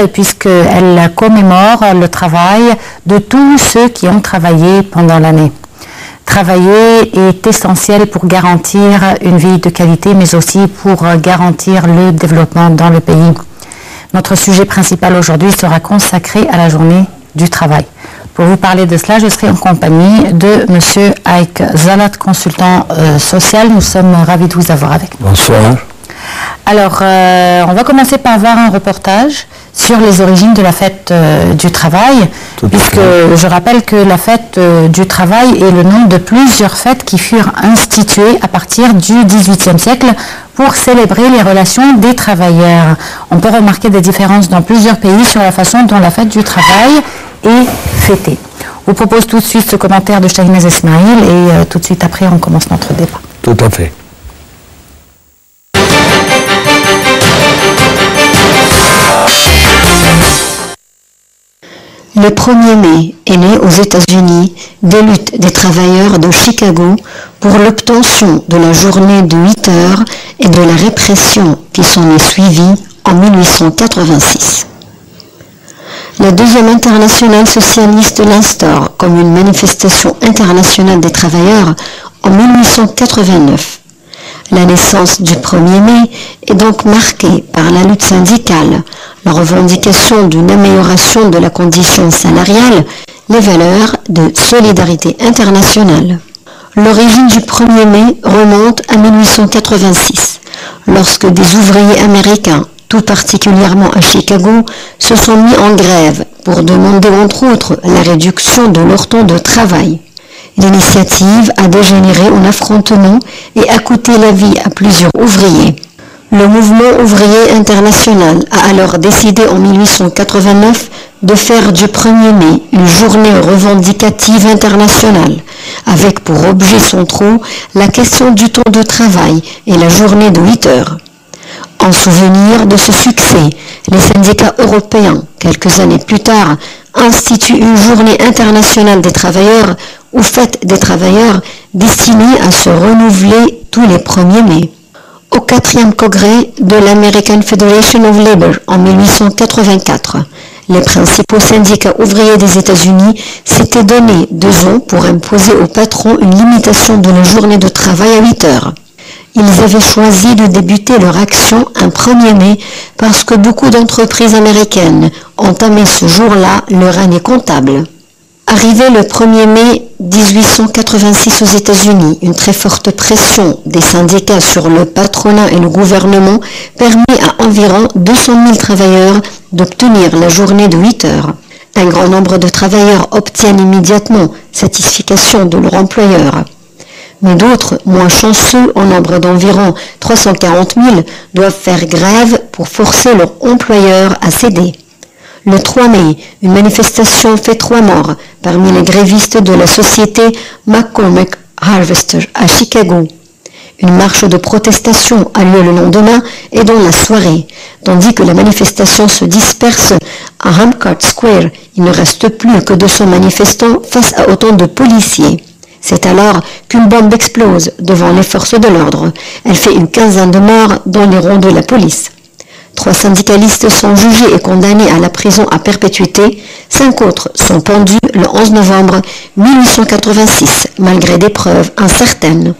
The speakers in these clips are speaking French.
internationale puisqu'elle commémore le travail de tous ceux qui ont travaillé pendant l'année. Travailler est essentiel pour garantir une vie de qualité, mais aussi pour garantir le développement dans le pays. Notre sujet principal aujourd'hui sera consacré à la journée du travail. Pour vous parler de cela, je serai en compagnie de M. Ike Zalat, consultant social. Nous sommes ravis de vous avoir avec nous. Bonsoir. Alors, on va commencer par voir un reportage sur les origines de la fête du travail, puisque je rappelle que la fête du travail est le nom de plusieurs fêtes qui furent instituées à partir du XVIIIe siècle pour célébrer les relations des travailleurs. On peut remarquer des différences dans plusieurs pays sur la façon dont la fête du travail est fêtée. Je vous propose tout de suite ce commentaire de Shahinaz Esmail et tout de suite après on commence notre débat. Tout à fait. Le 1er mai est né aux États-Unis des luttes des travailleurs de Chicago pour l'obtention de la journée de 8 heures et de la répression qui s'en est suivie en 1886. La deuxième internationale socialiste l'instaure comme une manifestation internationale des travailleurs en 1889. La naissance du 1er mai est donc marquée par la lutte syndicale, la revendication d'une amélioration de la condition salariale, les valeurs de solidarité internationale. L'origine du 1er mai remonte à 1886, lorsque des ouvriers américains, tout particulièrement à Chicago, se sont mis en grève pour demander entre autres la réduction de leur temps de travail. L'initiative a dégénéré en affrontement et a coûté la vie à plusieurs ouvriers. Le mouvement ouvrier international a alors décidé en 1889 de faire du 1er mai une journée revendicative internationale, avec pour objets centraux la question du temps de travail et la journée de 8 heures. En souvenir de ce succès, les syndicats européens, quelques années plus tard, instituent une journée internationale des travailleurs ou fête des travailleurs destinée à se renouveler tous les 1er mai. Au 4e congrès de l'American Federation of Labor en 1884, les principaux syndicats ouvriers des États-Unis s'étaient donné 2 ans pour imposer aux patrons une limitation de la journée de travail à 8 heures. Ils avaient choisi de débuter leur action un 1er mai parce que beaucoup d'entreprises américaines entamaient ce jour-là leur année comptable. Arrivé le 1er mai 1886 aux États-Unis, une très forte pression des syndicats sur le patronat et le gouvernement permet à environ 200 000 travailleurs d'obtenir la journée de 8 heures. Un grand nombre de travailleurs obtiennent immédiatement satisfaction de leur employeur. Mais d'autres, moins chanceux, en nombre d'environ 340 000, doivent faire grève pour forcer leur employeur à céder. Le 3 mai, une manifestation fait 3 morts parmi les grévistes de la société McCormick Harvester à Chicago. Une marche de protestation a lieu le lendemain et dans la soirée, tandis que la manifestation se disperse à Hamcourt Square. Il ne reste plus que 200 manifestants face à autant de policiers. C'est alors qu'une bombe explose devant les forces de l'ordre. Elle fait une quinzaine de morts dans les rangs de la police. 3 syndicalistes sont jugés et condamnés à la prison à perpétuité. 5 autres sont pendus le 11 novembre 1886, malgré des preuves incertaines.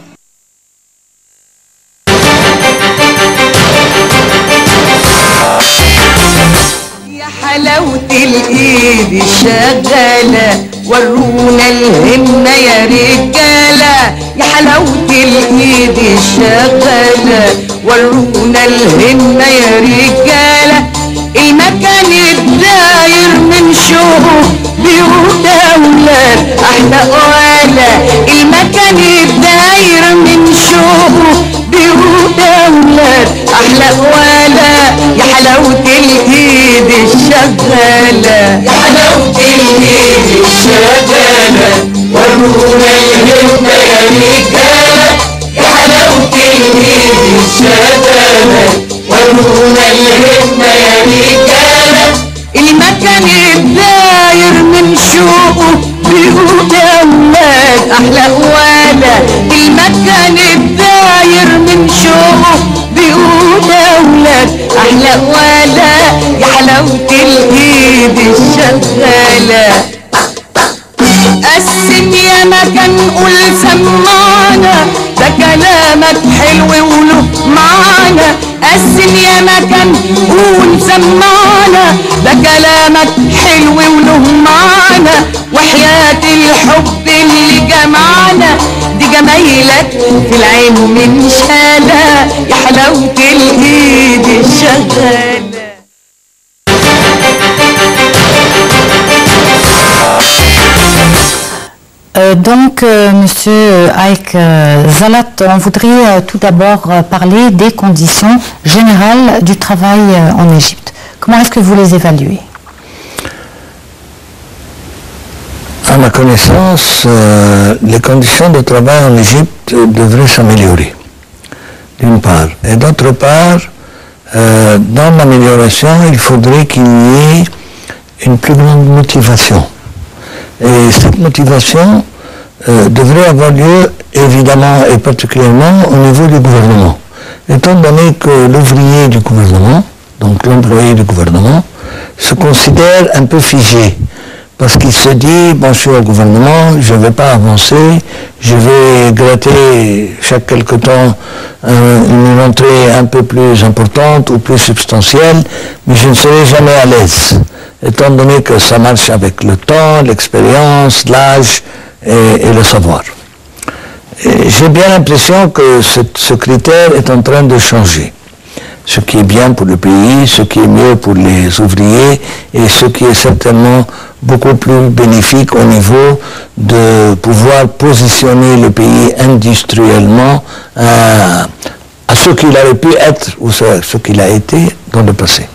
حلاوة الإيد شغالة ورونا الهمة يا رجالة يا حلاوة الإيد شغالة ورونا الهمة يا رجالة المكان الداير من شوق بيوت أولاد أحلى قوالة المكان الداير من شوق بيوت أولاد أحلى قوالة يا حلاوة الإيد الشغالة يا حلاوة الإيد الشغالة ورونا الهمة يا رجالة يا حلاوة الإيد الشغالة ورونا الهمة يا رجالة المكان الداير من شوقه بيوت أولاد أحلى قوالة المكان الداير من شوقه بيوت أولاد أحلى قوالة يا حلاوة الايد الشغالة قسم يا مكان قول سمعنا ده كلامك حلو وله معنى قسم يا مكان قول سمعنا ده كلامك حلو وله معنى وحياة الحب اللي جمعنا دي جمايلك في العين من شالة يا حلاوة الايد الشغالة. Monsieur Aik Zalat, on voudrait tout d'abord parler des conditions générales du travail en Égypte. Comment est-ce que vous les évaluez? À ma connaissance, les conditions de travail en Égypte devraient s'améliorer, d'une part. Et d'autre part, dans l'amélioration, il faudrait qu'il y ait une plus grande motivation. Et cette motivation devrait avoir lieu évidemment et particulièrement au niveau du gouvernement. Étant donné que l'ouvrier du gouvernement, donc l'employé du gouvernement, se considère un peu figé. Parce qu'il se dit, bon, je suis au gouvernement, je ne vais pas avancer, je vais gratter chaque quelque temps une rentrée un peu plus importante ou plus substantielle, mais je ne serai jamais à l'aise. Étant donné que ça marche avec le temps, l'expérience, l'âge et le savoir. J'ai bien l'impression que ce critère est en train de changer. Ce qui est bien pour le pays, ce qui est mieux pour les ouvriers et ce qui est certainement beaucoup plus bénéfique au niveau de pouvoir positionner le pays industriellement à ce qu'il aurait pu être ou ce qu'il a été dans le passé.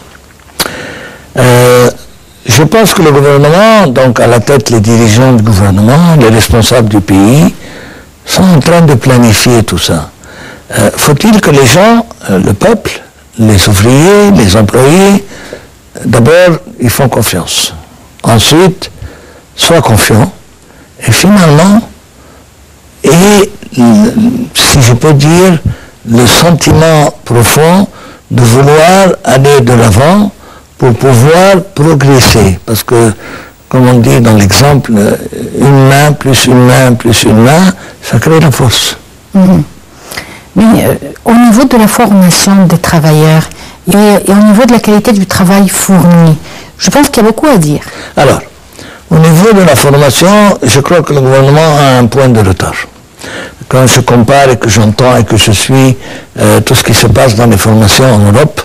Je pense que le gouvernement, donc à la tête les dirigeants du gouvernement, les responsables du pays, sont en train de planifier tout ça. Faut-il que les gens, le peuple, les ouvriers, les employés, d'abord, ils font confiance. Ensuite, soient confiants. Et finalement, si je peux dire, le sentiment profond de vouloir aller de l'avant pour pouvoir progresser. Parce que, comme on dit dans l'exemple, une main plus une main plus une main, ça crée la force. Mmh. Mais au niveau de la formation des travailleurs et au niveau de la qualité du travail fourni, je pense qu'il y a beaucoup à dire. Alors, au niveau de la formation, je crois que le gouvernement a un point de retard. Quand je compare et que j'entends et que je suis tout ce qui se passe dans les formations en Europe,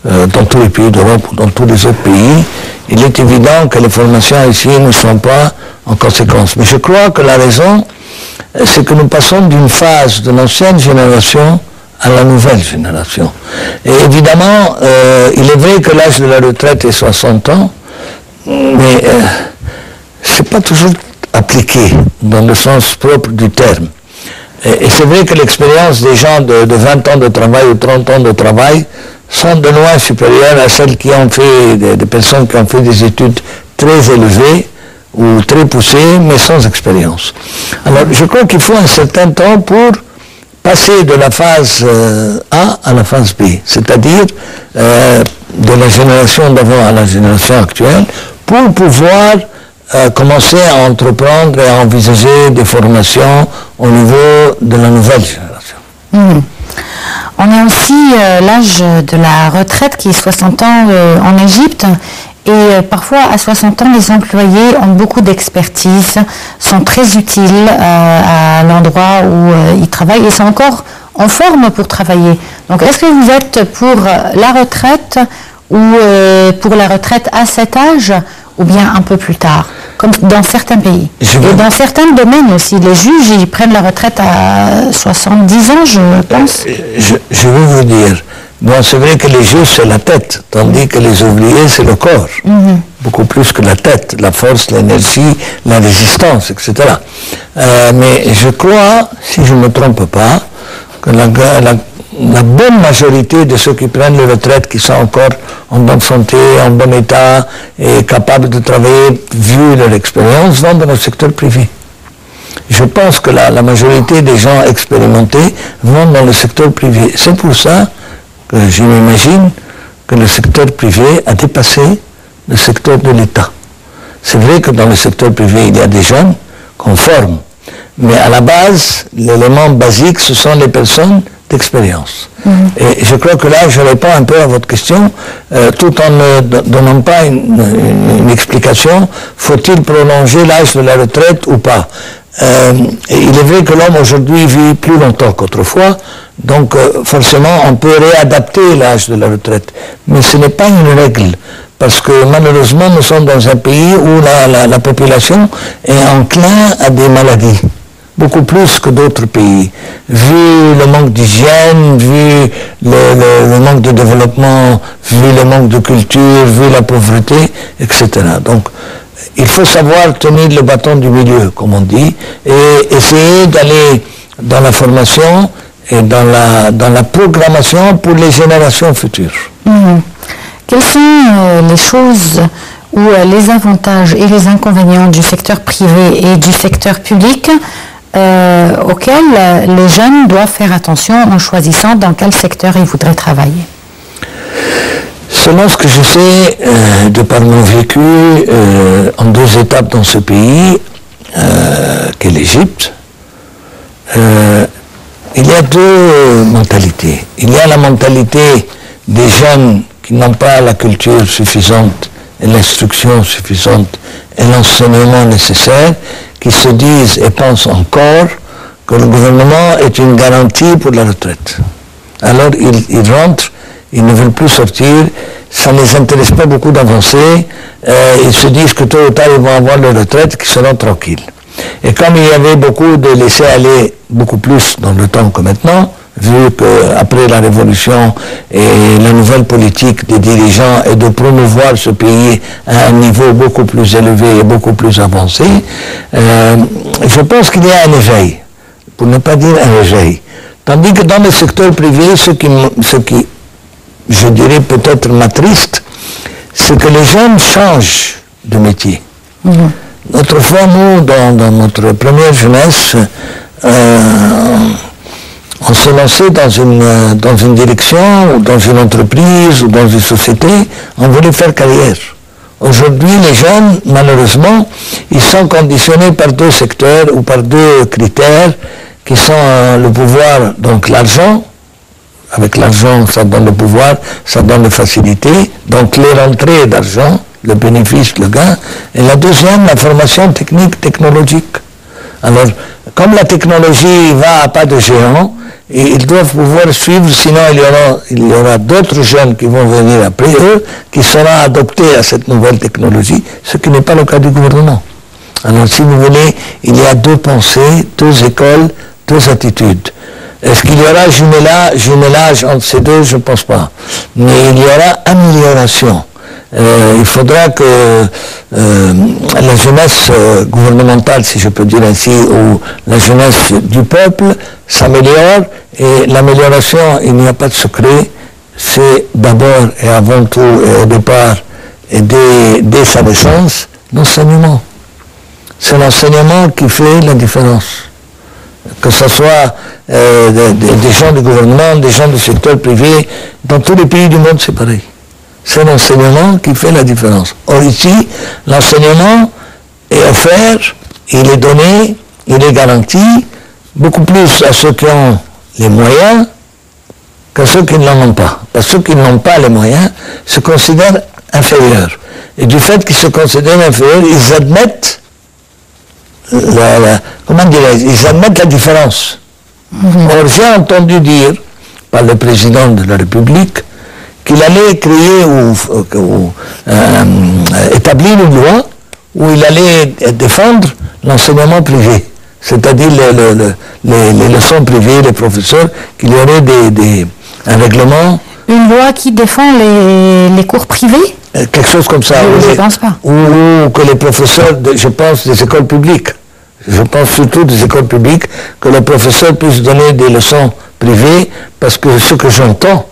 dans tous les pays d'Europe ou dans tous les autres pays, il est évident que les formations ici ne sont pas en conséquence. Mais je crois que la raison, c'est que nous passons d'une phase de l'ancienne génération à la nouvelle génération. Et évidemment, il est vrai que l'âge de la retraite est 60 ans, mais c'est pas toujours appliqué dans le sens propre du terme. Et c'est vrai que l'expérience des gens de 20 ans de travail ou 30 ans de travail sont de loin supérieures à celles qui ont fait, des personnes qui ont fait des études très élevées ou très poussées, mais sans expérience. Alors, je crois qu'il faut un certain temps pour passer de la phase A à la phase B, c'est-à-dire de la génération d'avant à la génération actuelle, pour pouvoir commencer à entreprendre et à envisager des formations au niveau de la nouvelle génération. Mmh. On a aussi l'âge de la retraite qui est 60 ans en Égypte. Et parfois, à 60 ans, les employés ont beaucoup d'expertise, sont très utiles à l'endroit où ils travaillent et sont encore en forme pour travailler. Donc, est-ce que vous êtes pour la retraite ou pour la retraite à cet âge ou bien un peu plus tard, comme dans certains pays? Et dans certains domaines aussi, les juges, ils prennent la retraite à 70 ans, je pense. Je veux vous dire, bon, c'est vrai que les juges, c'est la tête, tandis que les ouvriers, c'est le corps. Mmh. Beaucoup plus que la tête, la force, l'énergie, la résistance, etc. Mais je crois, si je ne me trompe pas, que la bonne majorité de ceux qui prennent les retraites, qui sont encore en bonne santé, en bon état et capables de travailler, vu leur expérience, vont dans le secteur privé. Je pense que la majorité des gens expérimentés vont dans le secteur privé. C'est pour ça que je m'imagine que le secteur privé a dépassé le secteur de l'État. C'est vrai que dans le secteur privé, il y a des jeunes qu'on forme, mais à la base, l'élément basique, ce sont les personnes d'expérience. Et je crois que là, je réponds un peu à votre question, tout en ne donnant pas une explication, faut-il prolonger l'âge de la retraite ou pas? Il est vrai que l'homme aujourd'hui vit plus longtemps qu'autrefois, donc forcément on peut réadapter l'âge de la retraite. Mais ce n'est pas une règle, parce que malheureusement nous sommes dans un pays où la population est enclin à des maladies, beaucoup plus que d'autres pays, vu le manque d'hygiène, vu le manque de développement, vu le manque de culture, vu la pauvreté, etc. Donc il faut savoir tenir le bâton du milieu, comme on dit, et essayer d'aller dans la formation et dans la programmation pour les générations futures. Quelles sont les choses ou les avantages et les inconvénients du secteur privé et du secteur public auxquels les jeunes doivent faire attention en choisissant dans quel secteur ils voudraient travailler? Selon ce que je sais de par mon vécu en 2 étapes dans ce pays, qu'est l'Égypte, il y a 2 mentalités. Il y a la mentalité des jeunes qui n'ont pas la culture suffisante et l'instruction suffisante et l'enseignement nécessaire, qui se disent et pensent encore que le gouvernement est une garantie pour la retraite. Alors ils rentrent, ils ne veulent plus sortir, ça ne les intéresse pas beaucoup d'avancer, ils se disent que tôt ou tard ils vont avoir leur retraite, qu'ils seront tranquilles. Et comme il y avait beaucoup de laisser aller, beaucoup plus dans le temps que maintenant, vu qu'après la révolution et la nouvelle politique des dirigeants est de promouvoir ce pays à un niveau beaucoup plus élevé et beaucoup plus avancé, je pense qu'il y a un éveil, pour ne pas dire un réveil. Tandis que dans le secteur privé, ce qui je dirais peut-être m'attriste, c'est que les jeunes changent de métier. Autrefois, nous, dans notre première jeunesse, on se lançait dans une direction, ou dans une entreprise, ou dans une société, on voulait faire carrière. Aujourd'hui, les jeunes, malheureusement, ils sont conditionnés par 2 secteurs ou par 2 critères qui sont le pouvoir, donc l'argent. Avec l'argent, ça donne le pouvoir, ça donne les facilités, donc les rentrées d'argent, le bénéfice, le gain. Et la deuxième, la formation technique, technologique. Alors, comme la technologie va à pas de géant, et ils doivent pouvoir suivre, sinon il y aura d'autres jeunes qui vont venir après eux, qui seront adoptés à cette nouvelle technologie, ce qui n'est pas le cas du gouvernement. Alors, si vous voulez, il y a 2 pensées, 2 écoles, 2 attitudes. Est-ce qu'il y aura jumelage entre ces 2? Je ne pense pas. Mais il y aura amélioration. Il faudra que la jeunesse gouvernementale, si je peux dire ainsi, ou la jeunesse du peuple s'améliore. Et l'amélioration, il n'y a pas de secret, c'est d'abord et avant tout et au départ, et dès sa naissance, l'enseignement. C'est l'enseignement qui fait la différence. Que ce soit des gens du gouvernement, des gens du secteur privé, dans tous les pays du monde, c'est pareil. C'est l'enseignement qui fait la différence. Or ici, l'enseignement est offert, il est donné, il est garanti, beaucoup plus à ceux qui ont les moyens qu'à ceux qui n'en ont pas. Parce que ceux qui n'ont pas les moyens se considèrent inférieurs. Et du fait qu'ils se considèrent inférieurs, ils admettent ils admettent la différence. Or, j'ai entendu dire par le président de la République qu'il allait créer ou établir une loi où il allait défendre l'enseignement privé, c'est-à-dire les leçons privées, les professeurs, qu'il y aurait un règlement. Une loi qui défend les cours privés? Quelque chose comme ça. Je ne pense pas. Ou que les professeurs, je pense, des écoles publiques, je pense surtout des écoles publiques, que les professeurs puissent donner des leçons privées, parce que ce que j'entends,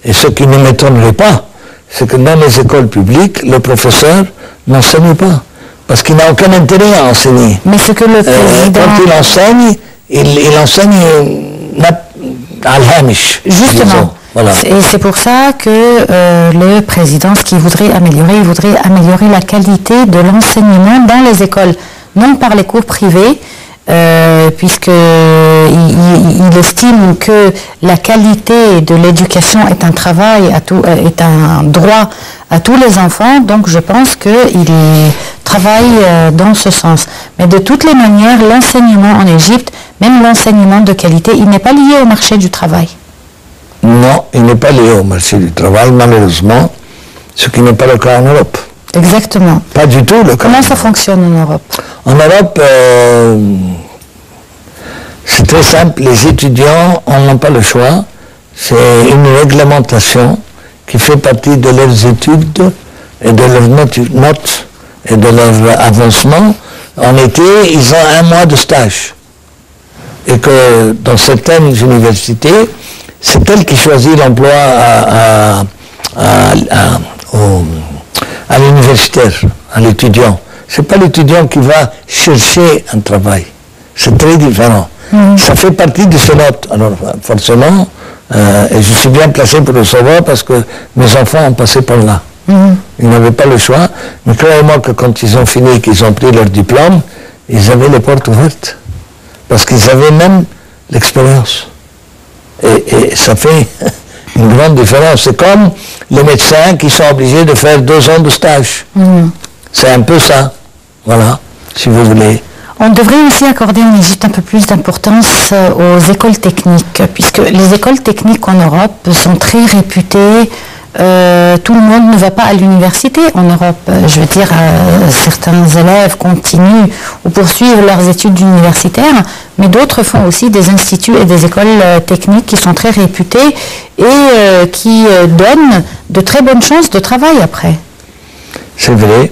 et ce qui ne m'étonnerait pas, c'est que dans les écoles publiques, le professeur n'enseigne pas, parce qu'il n'a aucun intérêt à enseigner. Mais ce que le président... Quand il enseigne à l'hamish. Justement. Voilà. Et c'est pour ça que le président, ce qu'il voudrait améliorer, il voudrait améliorer la qualité de l'enseignement dans les écoles, non par les cours privés, puisqu'il estime que la qualité de l'éducation est un travail, est un droit à tous les enfants, donc je pense qu'il travaille dans ce sens. Mais de toutes les manières, l'enseignement en Égypte, même l'enseignement de qualité, il n'est pas lié au marché du travail. Non, il n'est pas lié au marché du travail, malheureusement, ce qui n'est pas le cas en Europe. Exactement. Pas du tout le cas. Comment ça fonctionne en Europe? En Europe, c'est très simple, les étudiants n'ont pas le choix, c'est une réglementation qui fait partie de leurs études et de leurs notes et de leur avancement. En été, ils ont 1 mois de stage. Et que dans certaines universités, c'est elle qui choisit l'emploi à l'universitaire, à l'étudiant. Ce n'est pas l'étudiant qui va chercher un travail. C'est très différent. Ça fait partie de ses notes. Alors forcément, et je suis bien placé pour le savoir parce que mes enfants ont passé par là. Ils n'avaient pas le choix. Mais croyez-moi que quand ils ont fini, qu'ils ont pris leur diplôme, ils avaient les portes ouvertes. Parce qu'ils avaient même l'expérience. Et ça fait une grande différence. C'est comme les médecins qui sont obligés de faire 2 ans de stage. C'est un peu ça. Voilà, si vous voulez. On devrait aussi accorder en Égypte un peu plus d'importance aux écoles techniques, puisque les écoles techniques en Europe sont très réputées. Tout le monde ne va pas à l'université en Europe. Je veux dire, certains élèves continuent ou poursuivent leurs études universitaires, mais d'autres font aussi des instituts et des écoles techniques qui sont très réputées et qui donnent de très bonnes chances de travail après. C'est vrai,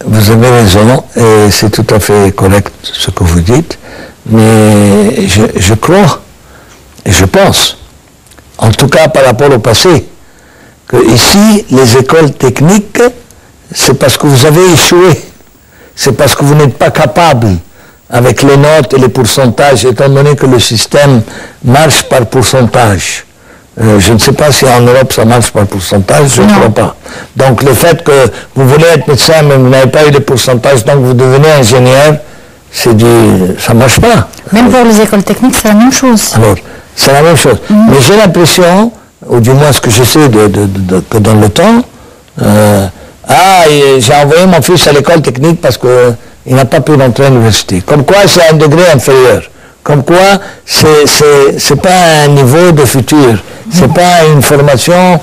vous avez raison, et c'est tout à fait correct ce que vous dites, mais je crois, et je pense, en tout cas par rapport au passé, que ici, les écoles techniques, c'est parce que vous avez échoué. C'est parce que vous n'êtes pas capable, avec les notes et les pourcentages, étant donné que le système marche par pourcentage. Je ne sais pas si en Europe ça marche par pourcentage, je ne crois pas. Donc le fait que vous voulez être médecin, mais vous n'avez pas eu les pourcentages, donc vous devenez ingénieur, ça ne marche pas. Même pour les écoles techniques, c'est la même chose. Alors, c'est la même chose. Mais j'ai l'impression, ou du moins ce que je sais que dans le temps, j'ai envoyé mon fils à l'école technique parce qu'il n'a pas pu rentrer à l'université. Comme quoi c'est un degré inférieur. Comme quoi c'est pas un niveau de futur. C'est pas une formation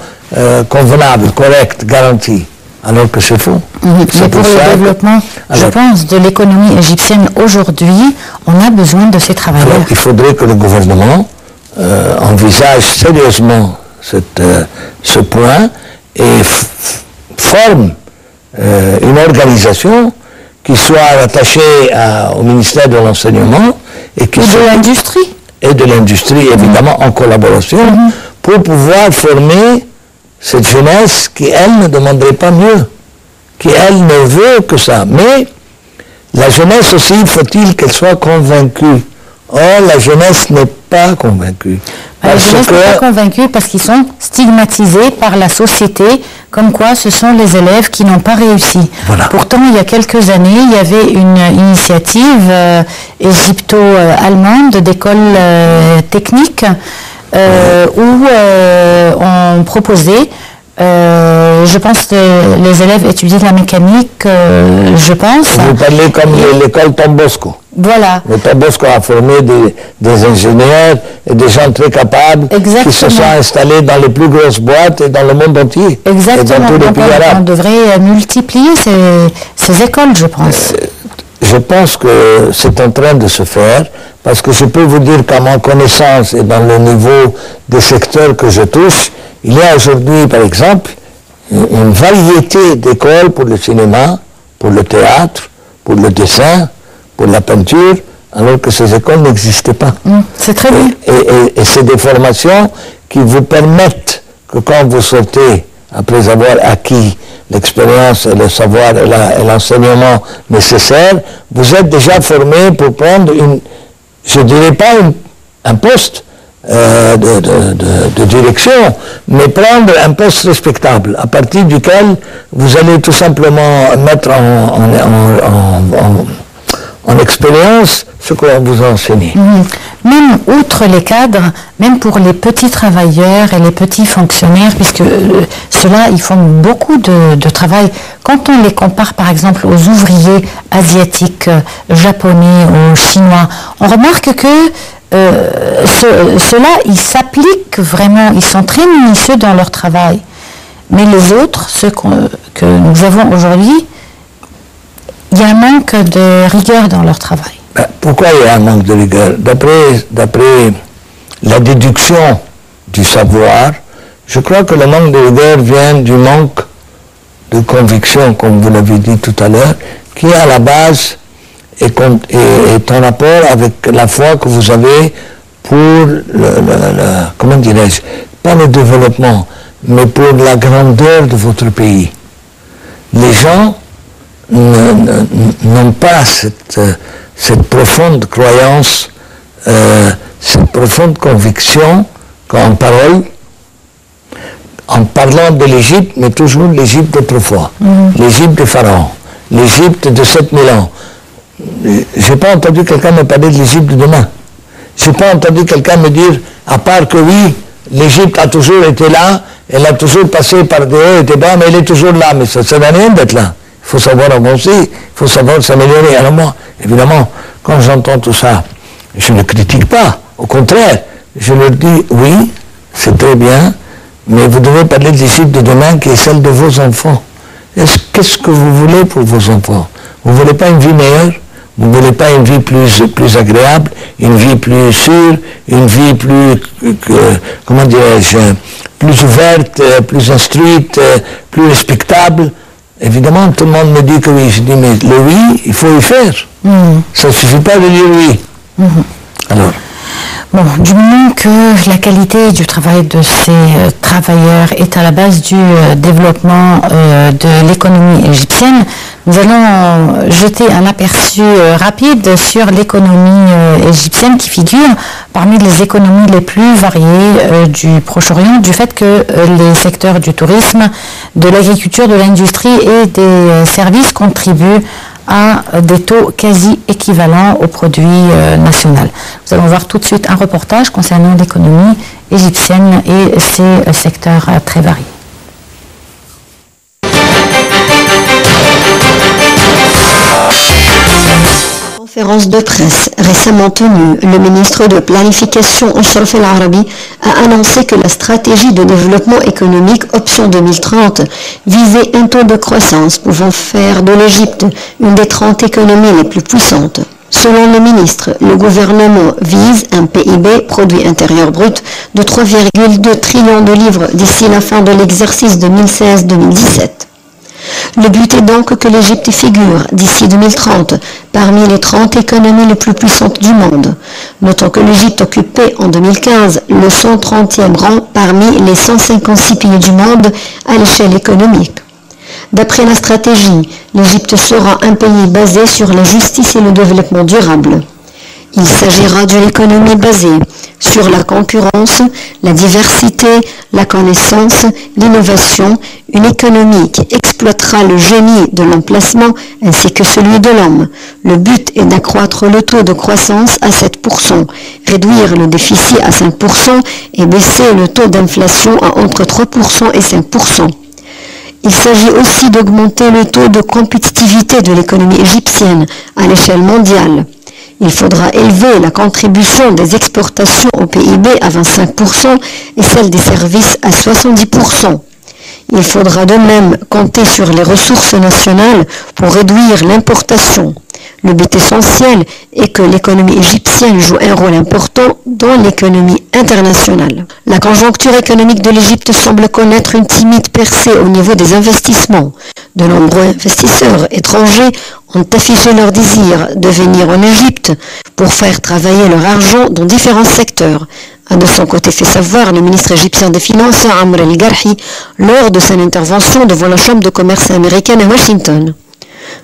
convenable, correcte, garantie. Alors que c'est faux. Mais pour le développement, je pense, de l'économie égyptienne aujourd'hui, on a besoin de ces travailleurs. Alors, il faudrait que le gouvernement envisage sérieusement ce point et forme une organisation qui soit rattachée au ministère de l'Enseignement et de l'industrie. Et de l'industrie, évidemment, en collaboration, pour pouvoir former cette jeunesse qui, elle, ne demanderait pas mieux, qui, elle, ne veut que ça. Mais la jeunesse aussi, faut-il qu'elle soit convaincue. Or, la jeunesse n'est pas convaincue. La jeunesse n'est pas convaincue parce qu'ils sont stigmatisés par la société, comme quoi ce sont les élèves qui n'ont pas réussi. Voilà. Pourtant, il y a quelques années, il y avait une initiative égypto-allemande d'école technique où on proposait, je pense que les élèves étudient la mécanique, je pense. Vous parlez comme l'école Tom Bosco. Voilà. Le Tom Bosco a formé des ingénieurs et des gens très capables qui se sont installés dans les plus grosses boîtes et dans le monde entier. Exactement. Et dans tous les pays arabes. On devrait multiplier ces écoles, je pense. Je pense que c'est en train de se faire, parce que je peux vous dire qu'à ma connaissance et dans le niveau des secteurs que je touche, il y a aujourd'hui, par exemple, une variété d'écoles pour le cinéma, pour le théâtre, pour le dessin, pour la peinture, alors que ces écoles n'existaient pas. C'est très bien. Et c'est des formations qui vous permettent que quand vous sortez, après avoir acquis l'expérience et le savoir et l'enseignement nécessaire, vous êtes déjà formé pour prendre je dirais pas un poste, de direction, mais prendre un poste respectable, à partir duquel vous allez tout simplement mettre en expérience ce que l'on vous a enseigné. Même outre les cadres, même pour les petits travailleurs et les petits fonctionnaires, puisque ceux-là, ils font beaucoup de travail. Quand on les compare par exemple aux ouvriers asiatiques, japonais ou chinois, on remarque que ceux-là, ils s'appliquent vraiment, ils sont très minutieux dans leur travail. Mais les autres, ceux que nous avons aujourd'hui, il y a un manque de rigueur dans leur travail. Pourquoi il y a un manque de rigueur? D'après la déduction du savoir, je crois que le manque de rigueur vient du manque de conviction, comme vous l'avez dit tout à l'heure, qui à la base est en rapport avec la foi que vous avez pour comment dirais-je, pas le développement, mais pour la grandeur de votre pays. Les gens n'ont pas cette profonde croyance, cette profonde conviction qu'en parole, en parlant de l'Égypte, mais toujours l'Égypte d'autrefois, l'Égypte de Pharaon, l'Égypte de 7000 ans. Je n'ai pas entendu quelqu'un me parler de l'Égypte de demain. Je n'ai pas entendu quelqu'un me dire, à part que oui, l'Égypte a toujours été là, elle a toujours passé par des hauts et des bas, mais elle est toujours là, mais ça ne sert à rien d'être là. Il faut savoir avancer, il faut savoir s'améliorer. Alors moi, évidemment, quand j'entends tout ça, je ne critique pas. Au contraire, je leur dis, oui, c'est très bien, mais vous devez parler de l'Égypte de demain qui est celle de vos enfants. Qu'est-ce que vous voulez pour vos enfants? Vous ne voulez pas une vie meilleure? Vous ne voulez pas une vie plus agréable, une vie plus sûre, une vie plus, comment dirais-je, plus ouverte, plus instruite, plus respectable? Évidemment, tout le monde me dit que oui. Je dis, mais le oui, il faut y faire. Ça ne suffit pas de dire oui. Alors. Bon, du moment que la qualité du travail de ces travailleurs est à la base du développement de l'économie égyptienne, nous allons jeter un aperçu rapide sur l'économie égyptienne qui figure parmi les économies les plus variées du Proche-Orient, du fait que les secteurs du tourisme, de l'agriculture, de l'industrie et des services contribuent à des taux quasi équivalents au produit national. Nous allons voir tout de suite un reportage concernant l'économie égyptienne et ses secteurs très variés. Conférence de presse récemment tenue, le ministre de Planification Ashraf El Arabi a annoncé que la stratégie de développement économique Option 2030 visait un taux de croissance pouvant faire de l'Égypte une des 30 économies les plus puissantes. Selon le ministre, le gouvernement vise un PIB, produit intérieur brut, de 3,2 trillions de livres d'ici la fin de l'exercice 2016-2017. Le but est donc que l'Égypte figure, d'ici 2030, parmi les 30 économies les plus puissantes du monde. Notons que l'Égypte occupait en 2015 le 130e rang parmi les 156 pays du monde à l'échelle économique. D'après la stratégie, l'Égypte sera un pays basé sur la justice et le développement durable. Il s'agira d'une économie basée sur la concurrence, la diversité, la connaissance, l'innovation, une économie qui exploitera le génie de l'emplacement ainsi que celui de l'homme. Le but est d'accroître le taux de croissance à 7%, réduire le déficit à 5% et baisser le taux d'inflation à entre 3% et 5%. Il s'agit aussi d'augmenter le taux de compétitivité de l'économie égyptienne à l'échelle mondiale. Il faudra élever la contribution des exportations au PIB à 25% et celle des services à 70%. Il faudra de même compter sur les ressources nationales pour réduire l'importation. Le but essentiel est que l'économie égyptienne joue un rôle important dans l'économie internationale. La conjoncture économique de l'Égypte semble connaître une timide percée au niveau des investissements. De nombreux investisseurs étrangers ont affiché leur désir de venir en Égypte pour faire travailler leur argent dans différents secteurs, a de son côté fait savoir le ministre égyptien des Finances, Amr El Garhi, lors de son intervention devant la Chambre de commerce américaine à Washington.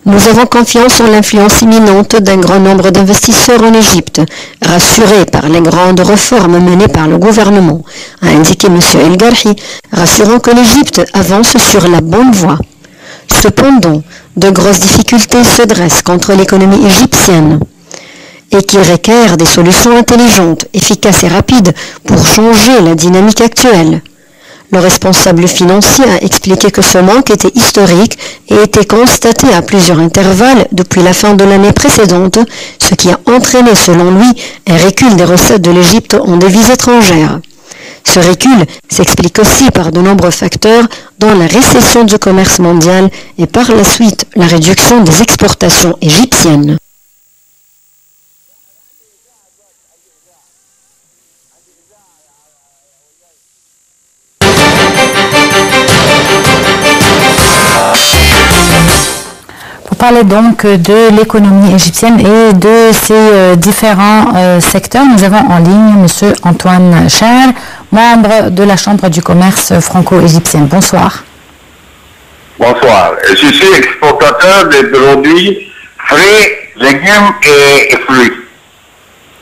Nous avons confiance en l'influence imminente d'un grand nombre d'investisseurs en Égypte, rassurés par les grandes réformes menées par le gouvernement, a indiqué M. El Garhi, rassurant que l'Égypte avance sur la bonne voie. Cependant, de grosses difficultés se dressent contre l'économie égyptienne et qui requiert des solutions intelligentes, efficaces et rapides pour changer la dynamique actuelle. Le responsable financier a expliqué que ce manque était historique et était constaté à plusieurs intervalles depuis la fin de l'année précédente, ce qui a entraîné selon lui un recul des recettes de l'Égypte en devises étrangères. Ce recul s'explique aussi par de nombreux facteurs, dont la récession du commerce mondial et par la suite la réduction des exportations égyptiennes. Pour parler donc de l'économie égyptienne et de ses différents secteurs, nous avons en ligne M. Antoine Cher, membre de la Chambre du commerce franco-égyptienne. Bonsoir. Bonsoir. Je suis exportateur des produits frais, légumes et fruits.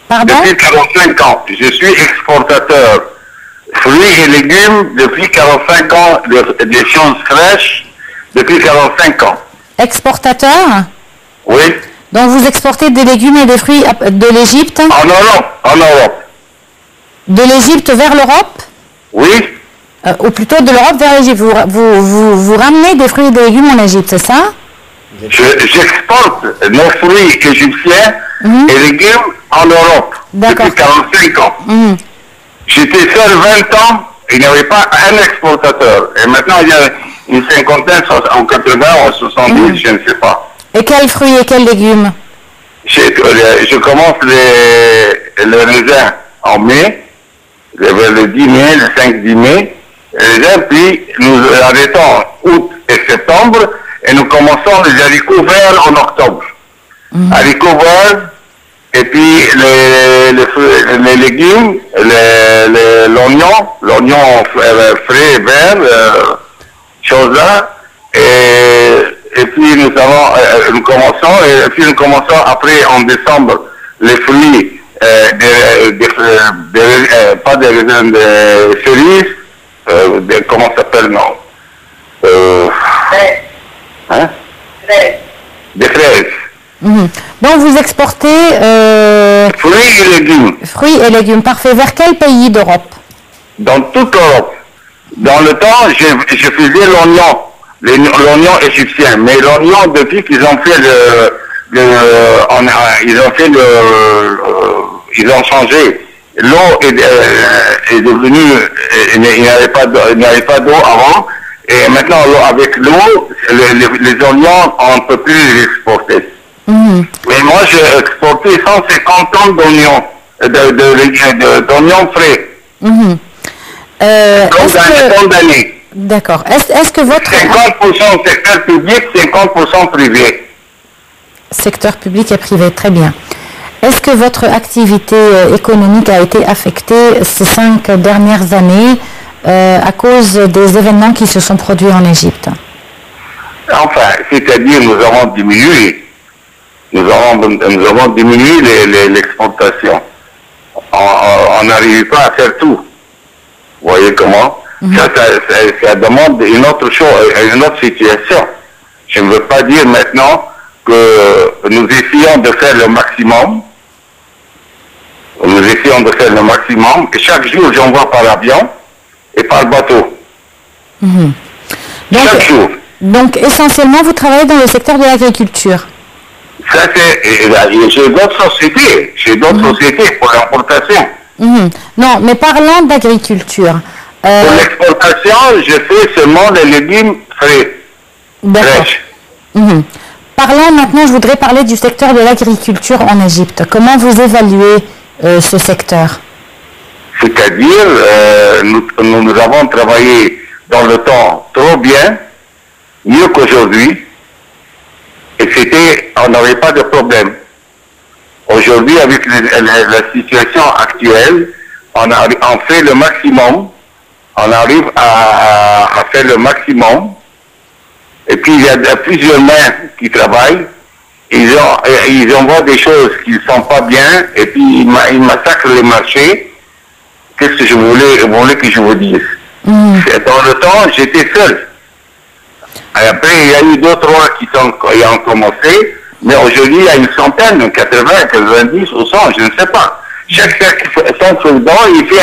Pardon? Depuis 45 ans. Je suis exportateur fruits et légumes depuis 45 ans, des choses fraîches depuis 45 ans. Exportateur? Oui. Donc vous exportez des légumes et des fruits de l'Égypte? En Europe. De l'Égypte vers l'Europe? Oui. Ou plutôt de l'Europe vers l'Égypte. Vous ramenez des fruits et des légumes en Égypte, c'est ça? J'exporte nos fruits égyptiens et légumes en Europe depuis 45 ans. J'étais seul 20 ans, il n'y avait pas un exportateur. Et maintenant, il y a une cinquantaine, en 80, en 70, je ne sais pas. Et quels fruits et quels légumes? Je commence le raisin en mai, le 10 mai, le 5-10 mai, puis nous arrêtons août et septembre, et nous commençons les haricots verts en octobre. Haricots verts, et puis les légumes, l'oignon frais et vert, chose là, et puis nous commençons après en décembre les fruits, pas des raisins, des cerises, comment ça s'appelle, non? Des fraises. Donc vous exportez fruits et légumes. Fruits et légumes, parfait. Vers quel pays d'Europe? Dans toute l'Europe. Dans le temps, je faisais l'oignon égyptien, mais l'oignon depuis qu'ils ont fait ils ont changé. L'eau est devenue, il n'y avait pas d'eau avant, et maintenant avec l'eau, les oignons, on ne peut plus les exporter. Mais moi, j'ai exporté 150 tonnes d'oignons, d'oignons frais. D'année. D'accord. Est-ce que votre... 50% secteur public, 50% privé. Secteur public et privé, très bien. Est-ce que votre activité économique a été affectée ces 5 dernières années à cause des événements qui se sont produits en Égypte? Enfin, c'est-à-dire nous avons diminué. Nous avons diminué l'exportation. On n'arrive pas à faire tout. Vous voyez comment? Ça demande une autre chose, une autre situation. Je ne veux pas dire maintenant que nous essayons de faire le maximum. Nous essayons de faire le maximum. Et chaque jour, j'envoie par avion et par bateau. Chaque jour. Donc, essentiellement, vous travaillez dans le secteur de l'agriculture? Ça, j'ai d'autres sociétés. J'ai d'autres sociétés pour l'importation. Non, mais parlant d'agriculture. Pour l'exportation, je fais seulement les légumes frais. D'accord. Parlons maintenant, je voudrais parler du secteur de l'agriculture en Égypte. Comment vous évaluez ce secteur? C'est-à-dire, nous avons travaillé dans le temps trop bien, mieux qu'aujourd'hui, et on n'avait pas de problème. Aujourd'hui, avec la situation actuelle, on fait le maximum, on arrive à faire le maximum, Et puis il y a plusieurs mains qui travaillent. Ils envoient des choses qui ne sont pas bien, et puis ils massacrent les marchés. Qu'est-ce que je voulais que je vous dise? Dans le temps, j'étais seul. Et après, il y a eu d'autres rois qui ont commencé, mais aujourd'hui, il y a une centaine, 80, 90 ou 100, je ne sais pas. Chaque soldat, il fait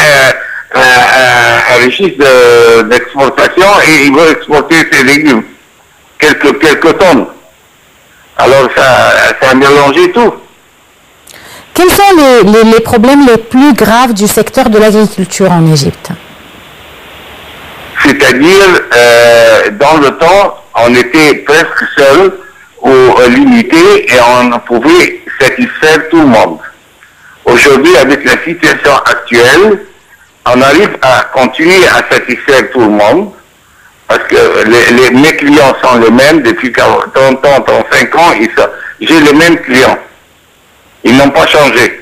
un registre d'exportation et il veut exporter ses légumes. Quelques tonnes. Alors, ça a mélangé tout. Quels sont les problèmes les plus graves du secteur de l'agriculture en Égypte? C'est-à-dire, dans le temps, on était presque seul ou limité et on pouvait satisfaire tout le monde. Aujourd'hui, avec la situation actuelle, on arrive à continuer à satisfaire tout le monde parce que mes clients sont les mêmes depuis 30 ans, 35 ans. J'ai les mêmes clients. Ils n'ont pas changé.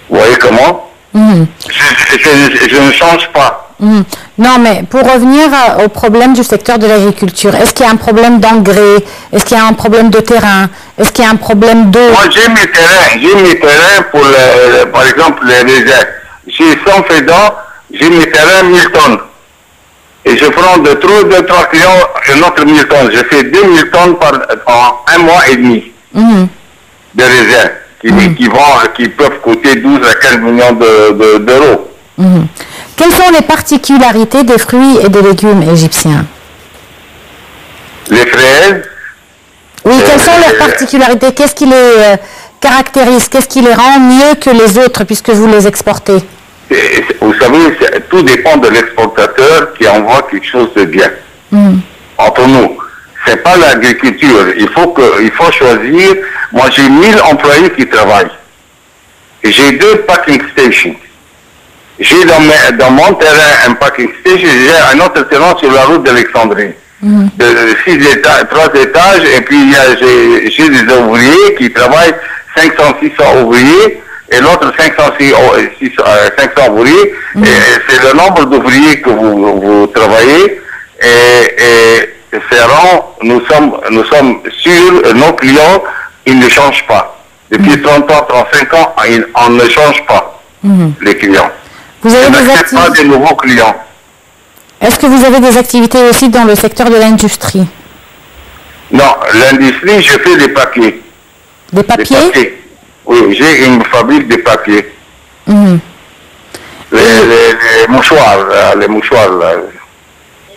Vous voyez comment? Je ne change pas. Non, mais pour revenir au problème du secteur de l'agriculture, est-ce qu'il y a un problème d'engrais? Est-ce qu'il y a un problème de terrain? Est-ce qu'il y a un problème d'eau? Moi, j'ai mes terrains pour, par exemple, les réserves. J'ai 100 fédans, j'ai mes terrains 1000 tonnes. Et je prends de 3 clients un autre 1000 tonnes. Je fais 2000 tonnes en un mois et demi de réserves qui peuvent coûter 12 à 15 millions d'euros. Quelles sont les particularités des fruits et des légumes égyptiens? Les fraises. Oui, quelles sont leurs particularités? Qu'est-ce qui les caractérise? Qu'est-ce qui les rend mieux que les autres puisque vous les exportez? Vous savez, tout dépend de l'exportateur qui envoie quelque chose de bien. Entre nous. C'est pas l'agriculture. Il faut choisir. Moi, j'ai 1000 employés qui travaillent. Et j'ai 2 packing stations. J'ai dans mon terrain un packing station, j'ai un autre terrain sur la route d'Alexandrie. De 3 étages, et puis j'ai des ouvriers qui travaillent, 500-600 ouvriers, et l'autre 500 ouvriers. Et c'est le nombre d'ouvriers que vous travaillez, et c'est rend, nous sommes sûrs, nos clients, ils ne changent pas. Depuis 30 ans, 35 ans, on ne change pas, les clients. Vous avez pas des nouveaux clients. Est-ce que vous avez des activités aussi dans le secteur de l'industrie? Non, l'industrie, je fais des papiers. Des papiers? Oui, j'ai une fabrique de papiers. Les mouchoirs, les mouchoirs.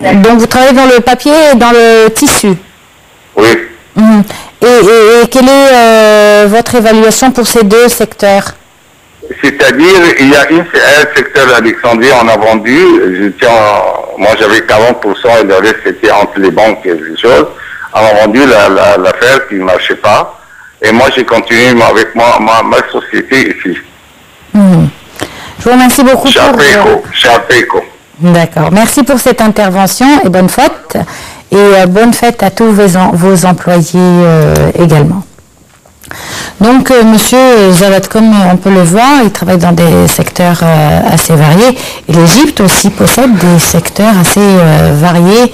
Là. Donc vous travaillez dans le papier et dans le tissu? Oui. Et quelle est votre évaluation pour ces 2 secteurs? C'est-à-dire, il y a un secteur d'Alexandrie, on a vendu, moi j'avais 40% et le reste c'était entre les banques et les choses. On a vendu l'affaire qui ne marchait pas. Et moi j'ai continué avec ma société ici. Je vous remercie beaucoup Charpeco. D'accord. Merci pour cette intervention et bonne fête. Et bonne fête à tous vos employés également. Donc, monsieur Jawad, comme on peut le voir, il travaille dans des secteurs assez variés. Et l'Égypte aussi possède des secteurs assez variés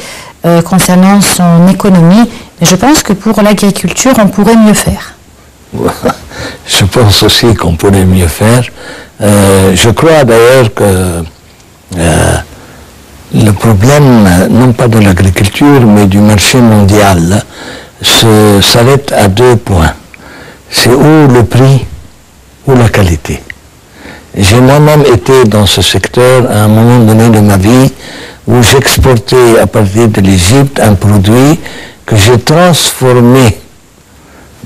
concernant son économie. Mais je pense que pour l'agriculture, on pourrait mieux faire. Je pense aussi qu'on pourrait mieux faire. Je crois d'ailleurs que le problème, non pas de l'agriculture, mais du marché mondial, s'arrête à 2 points. C'est ou le prix ou la qualité. J'ai moi-même été dans ce secteur à un moment donné de ma vie où j'exportais à partir de l'Égypte un produit que j'ai transformé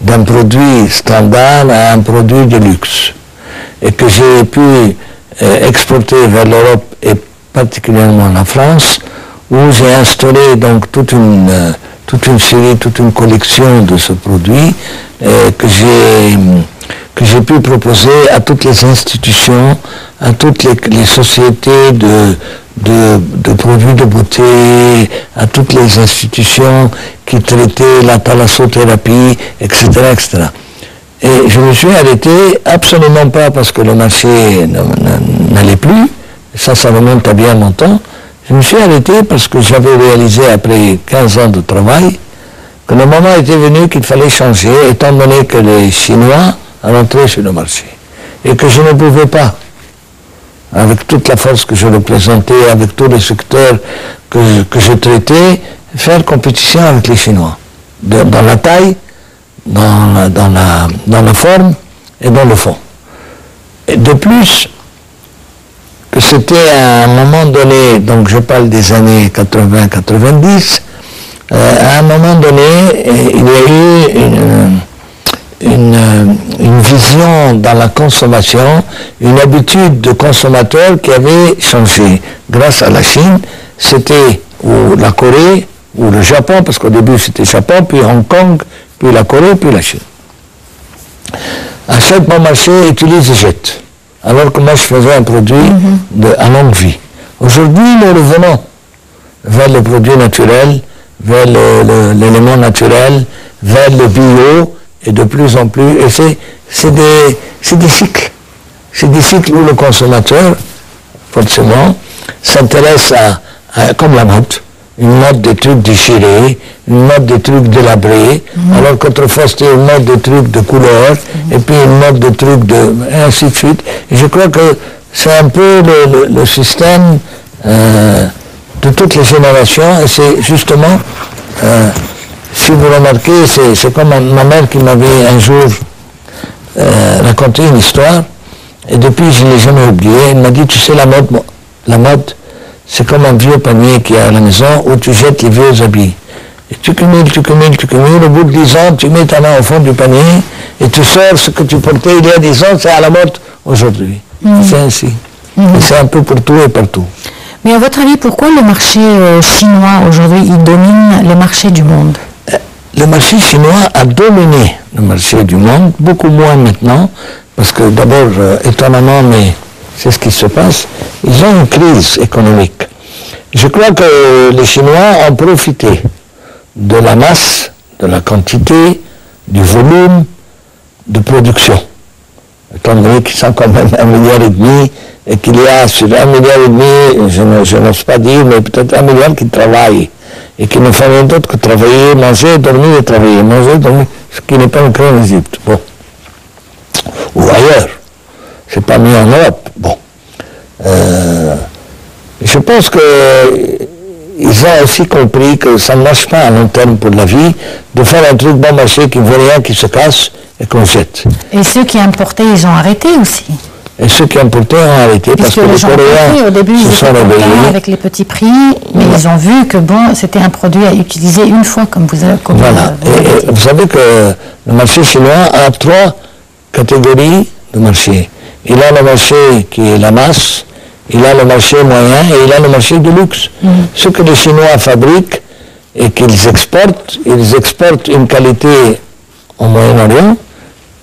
d'un produit standard à un produit de luxe et que j'ai pu exporter vers l'Europe et particulièrement la France, où j'ai installé donc toute une série, toute une collection de ce produit que j'ai pu proposer à toutes les institutions, à toutes les sociétés de produits de beauté, à toutes les institutions qui traitaient la thalassothérapie, etc., etc. Et je me suis arrêté absolument pas parce que le marché n'allait plus, ça remonte à bien longtemps, Je me suis arrêté parce que j'avais réalisé après 15 ans de travail que le moment était venu qu'il fallait changer, étant donné que les Chinois rentraient sur le marché. Et que je ne pouvais pas, avec toute la force que je représentais, avec tous les secteurs que je traitais, faire compétition avec les Chinois. Dans la taille, dans la forme et dans le fond. Et de plus, que c'était à un moment donné, donc je parle des années 80-90, à un moment donné, il y a eu une vision dans la consommation, une habitude de consommateur qui avait changé. Grâce à la Chine, c'était ou la Corée ou le Japon, parce qu'au début c'était Japon, puis Hong Kong, puis la Corée, puis la Chine. Achète mon marché, utilise et jette. Alors que moi je faisais un produit à longue vie. Aujourd'hui, nous revenons vers le produit naturel, vers l'élément naturel, vers le bio, et de plus en plus, et c'est des cycles. C'est des cycles où le consommateur, forcément, s'intéresse à comme la mode, une mode des trucs déchirés, une mode des trucs délabrés, alors qu'autrefois c'était une mode des trucs de couleur, et puis une mode des trucs et ainsi de suite. Et je crois que c'est un peu le système de toutes les générations, et c'est justement, si vous remarquez, c'est comme ma mère qui m'avait un jour raconté une histoire, et depuis je ne l'ai jamais oublié. Elle m'a dit, tu sais, la mode, c'est comme un vieux panier qu'il y a à la maison où tu jettes les vieux habits. Et tu cumules, au bout de 10 ans, tu mets ta main au fond du panier et tu sors ce que tu portais il y a 10 ans, c'est à la mode aujourd'hui. C'est ainsi. Et c'est un peu pour tout et partout. Mais à votre avis, pourquoi le marché chinois aujourd'hui, il domine les marchés du monde? Le marché chinois a dominé le marché du monde, beaucoup moins maintenant, parce que d'abord, étonnamment, mais c'est ce qui se passe, ils ont une crise économique. Je crois que les Chinois ont profité de la masse, de la quantité, du volume de production. Étant donné qu'ils sont quand même 1,5 milliard, et qu'il y a sur 1,5 milliard, je n'ose pas dire, mais peut-être 1 milliard qui travaillent, et qui ne font rien d'autre que travailler, manger, dormir et travailler, manger, dormir, ce qui n'est pas le cas en Égypte. Bon. Ou ailleurs. C'est pas mis en Europe. Bon. Je pense qu'ils ont aussi compris que ça ne marche pas à long terme pour la vie de faire un truc bon marché qui ne veut rien, qui se casse et qu'on jette. Et ceux qui importaient, ils ont arrêté aussi. Et ceux qui importaient ont arrêté parce que les Coréens au début, se sont réveillés. Avec les petits prix, mais ils ont vu que bon, c'était un produit à utiliser une fois, comme vous avez compris. Voilà. Et vous savez que le marché chinois a 3 catégories de marché. Il a le marché qui est la masse, il a le marché moyen et il a le marché de luxe. Ce que les Chinois fabriquent et qu'ils exportent, ils exportent une qualité au Moyen-Orient,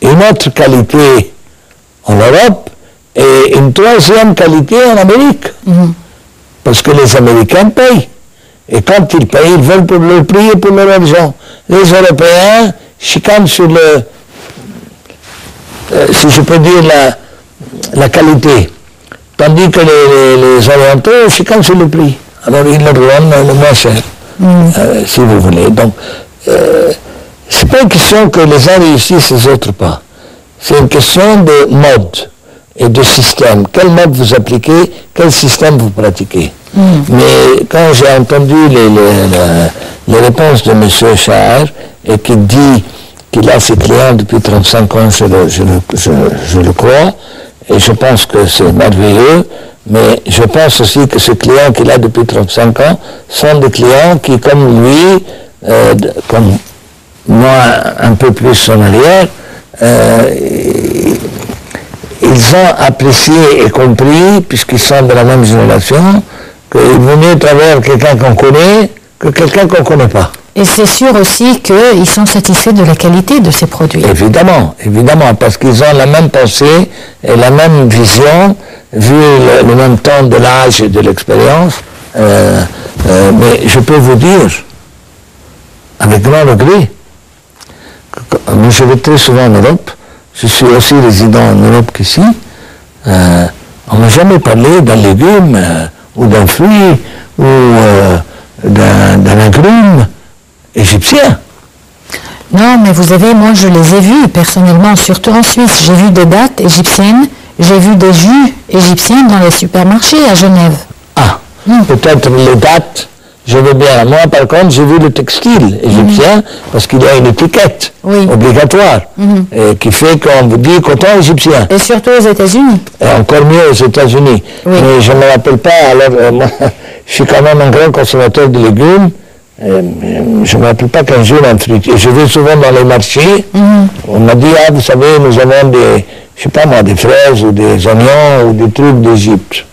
une autre qualité en Europe et une 3e qualité en Amérique. Parce que les Américains payent. Et quand ils payent, ils veulent pour leur prix et pour leur argent. Les Européens chicanent sur si je peux dire, la qualité. Tandis que les Orientaux chicanent sur le prix. Alors ils leur donnent le moins cher, si vous voulez. Donc, c'est pas une question que les uns réussissent, les autres pas. C'est une question de mode et de système. Quel mode vous appliquez, quel système vous pratiquez. Mais quand j'ai entendu les réponses de M. Chahar et qu'il dit qu'il a ses clients depuis 35 ans, je le crois, et je pense que c'est merveilleux, mais je pense aussi que ces clients qu'il a depuis 35 ans sont des clients qui, comme lui, comme moi un peu plus en arrière, ils ont apprécié et compris, puisqu'ils sont de la même génération, qu'il vaut mieux travailler quelqu'un qu'on connaît que quelqu'un qu'on ne connaît pas. Et c'est sûr aussi qu'ils sont satisfaits de la qualité de ces produits. Évidemment, évidemment, parce qu'ils ont la même pensée et la même vision, vu le même temps de l'âge et de l'expérience. Mais je peux vous dire, avec grand regret, que moi je vais très souvent en Europe, je suis aussi résident en Europe qu'ici, on ne m'a jamais parlé d'un légume ou d'un fruit ou d'un agrume égyptien. Non, mais vous avez, moi je les ai vus personnellement, surtout en Suisse. J'ai vu des dattes égyptiennes, j'ai vu des jus égyptiens dans les supermarchés à Genève. Ah, peut-être les dates, je veux bien. Moi, par contre, j'ai vu le textile égyptien parce qu'il y a une étiquette obligatoire qui fait qu'on vous dit coton égyptien. Et surtout aux États-Unis. Et encore mieux aux États-Unis. Mais je ne me rappelle pas, alors moi, je suis quand même un grand consommateur de légumes. Je ne me rappelle pas qu'un jour un fruitier, je vais souvent dans les marchés, on m'a dit, ah vous savez, nous avons des, je sais pas moi, des fraises ou des oignons ou des trucs d'Égypte.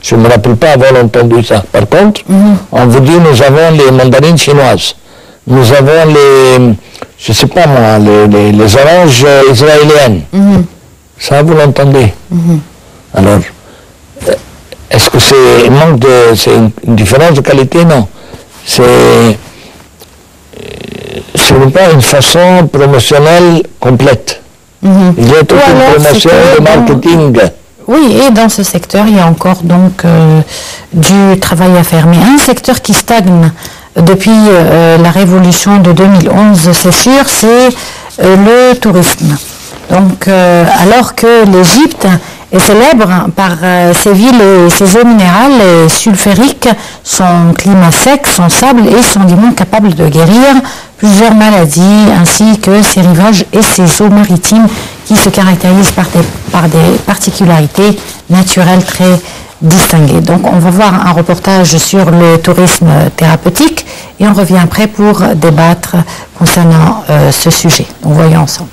Je ne me rappelle pas avoir entendu ça. Par contre, on vous dit, nous avons les mandarines chinoises, nous avons les, je ne sais pas moi, les oranges israéliennes. Ça, vous l'entendez. Alors, est-ce que c'est manque de, c'est une différence de qualité? Non. Ce n'est pas une façon promotionnelle complète. Il y a toute une promotion de marketing. Oui, et dans ce secteur, il y a encore donc du travail à faire. Mais un secteur qui stagne depuis la révolution de 2011, c'est sûr, c'est le tourisme. Donc, alors que l'Égypte est célèbre par ses villes et ses eaux minérales et sulfuriques, son climat sec, son sable et son limon capable de guérir plusieurs maladies, ainsi que ses rivages et ses eaux maritimes qui se caractérisent par des particularités naturelles très distinguées. Donc on va voir un reportage sur le tourisme thérapeutique et on revient après pour débattre concernant ce sujet. Donc voyons ensemble.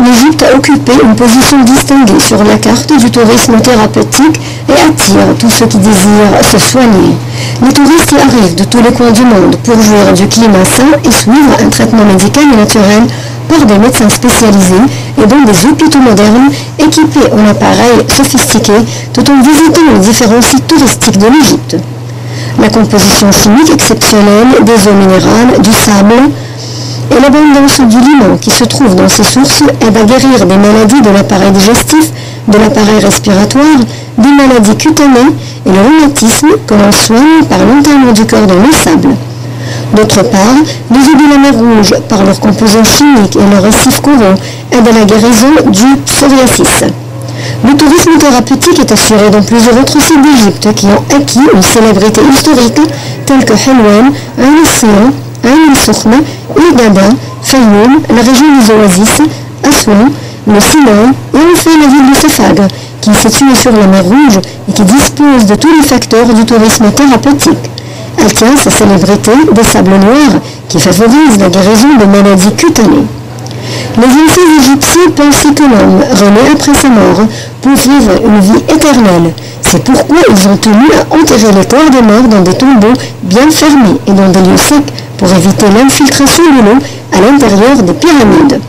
L'Égypte a occupé une position distinguée sur la carte du tourisme thérapeutique et attire tous ceux qui désirent se soigner. Les touristes y arrivent de tous les coins du monde pour jouir du climat sain et suivre un traitement médical et naturel par des médecins spécialisés et dans des hôpitaux modernes équipés en appareils sophistiqués tout en visitant les différents sites touristiques de l'Égypte. La composition chimique exceptionnelle des eaux minérales, du sable, et l'abondance du limon qui se trouve dans ces sources aide à guérir des maladies de l'appareil digestif, de l'appareil respiratoire, des maladies cutanées et le rhumatisme que l'on soigne par l'enterrement du corps dans le sable. D'autre part, les eaux de la mer Rouge, par leurs composants chimiques et leurs récifs coraux, aident à la guérison du psoriasis. Le tourisme thérapeutique est assuré dans plusieurs autres sites d'Égypte qui ont acquis une célébrité historique telle que Helwan, Ain Sian, Ain Soukhna, Hurghada, Fayoum, la région des oasis, Aswan, le Sinaï et enfin la ville de Safag, qui est située sur la mer Rouge et qui dispose de tous les facteurs du tourisme thérapeutique. Elle tient sa célébrité des sables noirs qui favorisent la guérison de maladies cutanées. Les anciens Égyptiens pensaient que l'homme, rené après sa mort, peut vivre une vie éternelle. C'est pourquoi ils ont tenu à enterrer les corps des morts dans des tombeaux bien fermés et dans des lieux secs pour éviter l'infiltration de l'eau à l'intérieur des pyramides.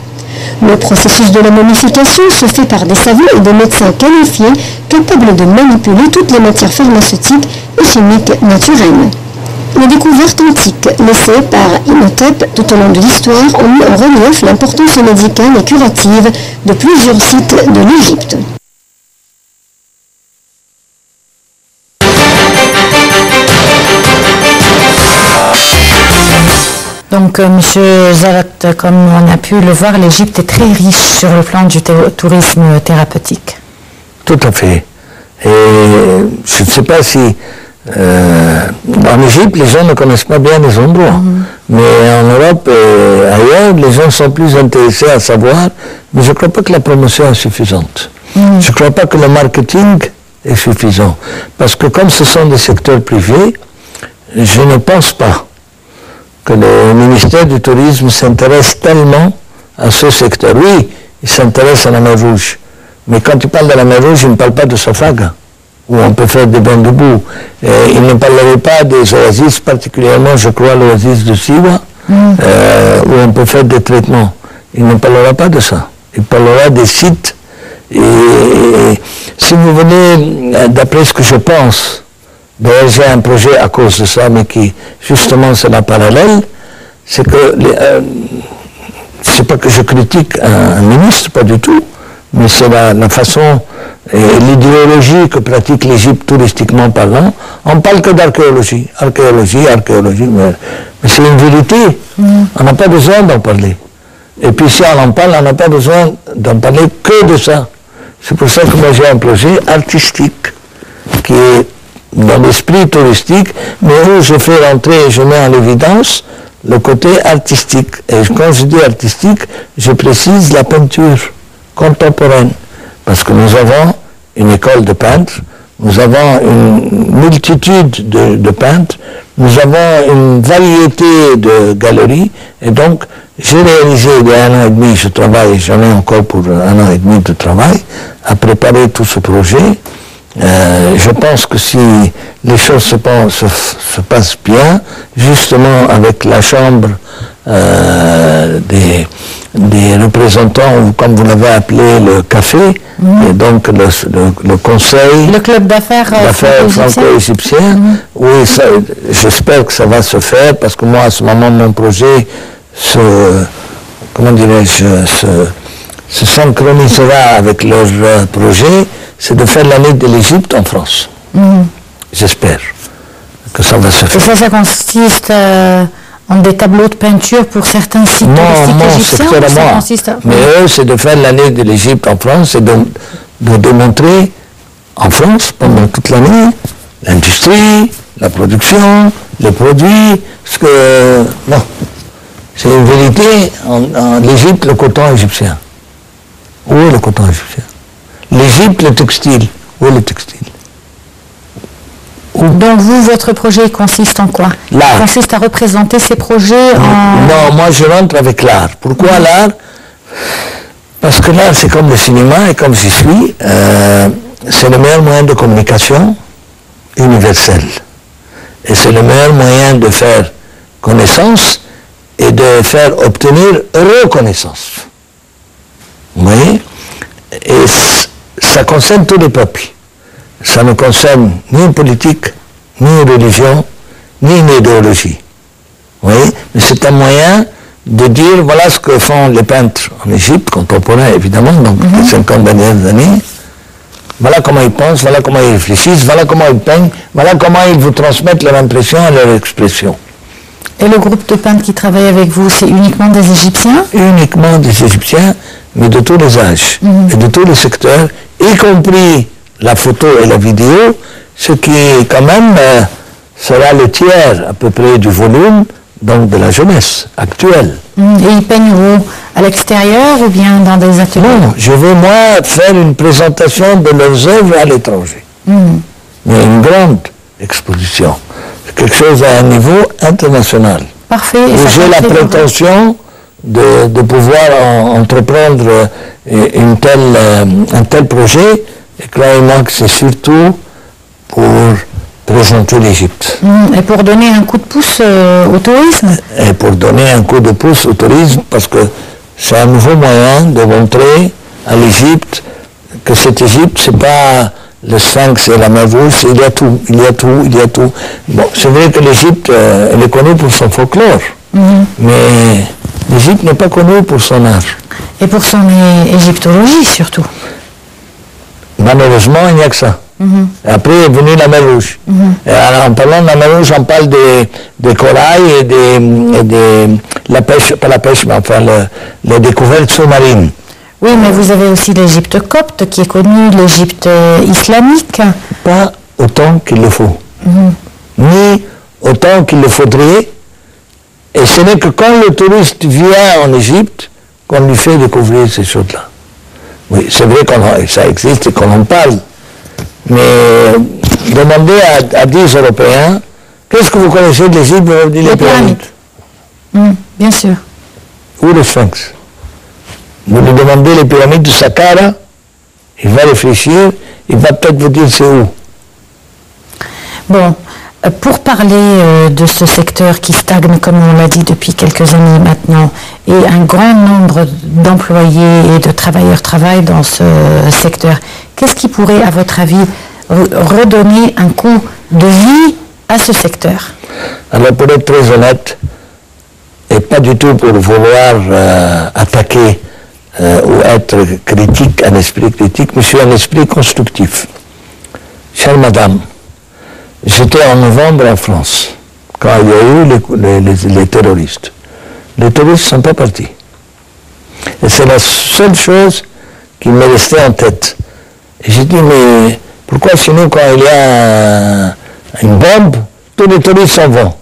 Le processus de la momification se fait par des savants et des médecins qualifiés capables de manipuler toutes les matières pharmaceutiques et chimiques naturelles. Les découvertes antiques laissées par Imhotep tout au long de l'histoire ont mis en relief l'importance médicale et curative de plusieurs sites de l'Égypte. Donc, Monsieur Zalat, comme on a pu le voir, l'Égypte est très riche sur le plan du tourisme thérapeutique. Tout à fait. Et je ne sais pas si en Égypte, les gens ne connaissent pas bien les endroits. Mais en Europe et ailleurs, les gens sont plus intéressés à savoir. Mais je ne crois pas que la promotion est suffisante. Je ne crois pas que le marketing est suffisant. Parce que comme ce sont des secteurs privés, je ne pense pas que le ministère du Tourisme s'intéresse tellement à ce secteur. Oui, il s'intéresse à la mer Rouge. Mais quand il parle de la mer Rouge, il ne parle pas de Safag, où on peut faire des bains de boue. Il ne parlerait pas des oasis, particulièrement, je crois, l'oasis de Siwa, où on peut faire des traitements. Il ne parlera pas de ça. Il parlera des sites. Et si vous venez, d'après ce que je pense, d'ailleurs j'ai un projet à cause de ça, mais qui, justement, c'est la parallèle, c'est que, c'est pas que je critique un ministre, pas du tout, mais c'est la façon et l'idéologie que pratique l'Égypte touristiquement parlant. On parle que d'archéologie, mais c'est une vérité. On n'a pas besoin d'en parler. Et puis si on en parle, on n'a pas besoin d'en parler que de ça. C'est pour ça que moi j'ai un projet artistique qui est dans l'esprit touristique, mais où je fais rentrer et je mets en évidence le côté artistique. Et quand je dis artistique, je précise la peinture contemporaine. Parce que nous avons une école de peintres, nous avons une multitude de peintres, nous avons une variété de galeries, et donc j'ai réalisé il y a 1 an et demi, je travaille, j'en ai encore pour 1 an et demi de travail, à préparer tout ce projet. Je pense que si les choses se passent bien, justement avec la chambre des représentants, ou comme vous l'avez appelé, le café, et donc le conseil... Le club d'affaires franco-égyptien. Oui, j'espère que ça va se faire, parce que moi, à ce moment, mon projet se synchronisera avec leur projet, c'est de faire l'année de l'Égypte en France. J'espère que ça va se faire. Et ça consiste en des tableaux de peinture pour certains sites touristiques égyptiens? Mais eux, c'est de faire l'année de l'Égypte en France et de démontrer en France, pendant toute l'année, l'industrie, la production, les produits, parce que, non, c'est une vérité, en l'Égypte, le coton égyptien. Où est le coton égyptien? L'Égypte, le textile. Où est le textile? Donc vous, votre projet consiste en quoi? L'art. Il consiste à représenter ces projets en... Non, moi je rentre avec l'art. Pourquoi l'art? Parce que l'art, c'est comme le cinéma, et comme j'y suis, c'est le meilleur moyen de communication universelle. Et c'est le meilleur moyen de faire connaissance et de faire obtenir reconnaissance. Vous voyez? Et ça concerne tous les peuples. Ça ne concerne ni une politique, ni une religion, ni une idéologie. Vous voyez? Mais c'est un moyen de dire, voilà ce que font les peintres en Égypte, contemporains évidemment, donc les 50 dernières années. Voilà comment ils pensent, voilà comment ils réfléchissent, voilà comment ils peignent, voilà comment ils vous transmettent leur impression et leur expression. Et le groupe de peintres qui travaille avec vous, c'est uniquement des Égyptiens? Uniquement des Égyptiens, mais de tous les âges, et de tous les secteurs, y compris la photo et la vidéo, ce qui quand même sera le tiers à peu près du volume, donc de la jeunesse actuelle. Et ils peignent où? À l'extérieur ou bien dans des ateliers? Non, je vais moi faire une présentation de leurs œuvres à l'étranger. Mais une grande exposition. Quelque chose à un niveau international. Parfait. Et j'ai la prétention de pouvoir entreprendre un tel projet, et croyez-moi que c'est surtout pour présenter l'Égypte. Et pour donner un coup de pouce au tourisme? Et pour donner un coup de pouce au tourisme, parce que c'est un nouveau moyen de montrer à l'Égypte que cette Égypte, c'est pas le Sphinx et la mer Rouge, il y a tout, il y a tout, il y a tout. Bon, c'est vrai que l'Égypte, elle est connue pour son folklore, mais l'Égypte n'est pas connue pour son art. Et pour son égyptologie surtout. Malheureusement, il n'y a que ça. Et après est venue la mer Rouge. Et alors, en parlant de la mer Rouge, on parle des corails et de la pêche, pas la pêche, mais enfin les découvertes sous-marines. Oui, mais vous avez aussi l'Égypte copte qui est connue, l'Égypte islamique. Pas autant qu'il le faut. Ni autant qu'il le faudrait. Et ce n'est que quand le touriste vient en Égypte qu'on lui fait découvrir ces choses-là. Oui, c'est vrai que ça existe et qu'on en parle. Mais demandez à 10 Européens, qu'est-ce que vous connaissez de l'Égypte? Vous avez dit les pyramides. Bien sûr. Ou le Sphinx. Vous lui demandez les pyramides de Saqqara, il va réfléchir, il va peut-être vous dire c'est où. Bon, pour parler de ce secteur qui stagne, comme on l'a dit depuis quelques années maintenant, et un grand nombre d'employés et de travailleurs travaillent dans ce secteur, qu'est-ce qui pourrait, à votre avis, redonner un coup de vie à ce secteur? Alors, pour être très honnête, et pas du tout pour vouloir attaquer ou être critique, un esprit critique, mais je suis un esprit constructif. Chère madame, j'étais en novembre en France, quand il y a eu les terroristes. Les terroristes ne sont pas partis. Et c'est la seule chose qui m'est restée en tête. Et j'ai dit, mais pourquoi chez nous, quand il y a une bombe, tous les terroristes s'en vont.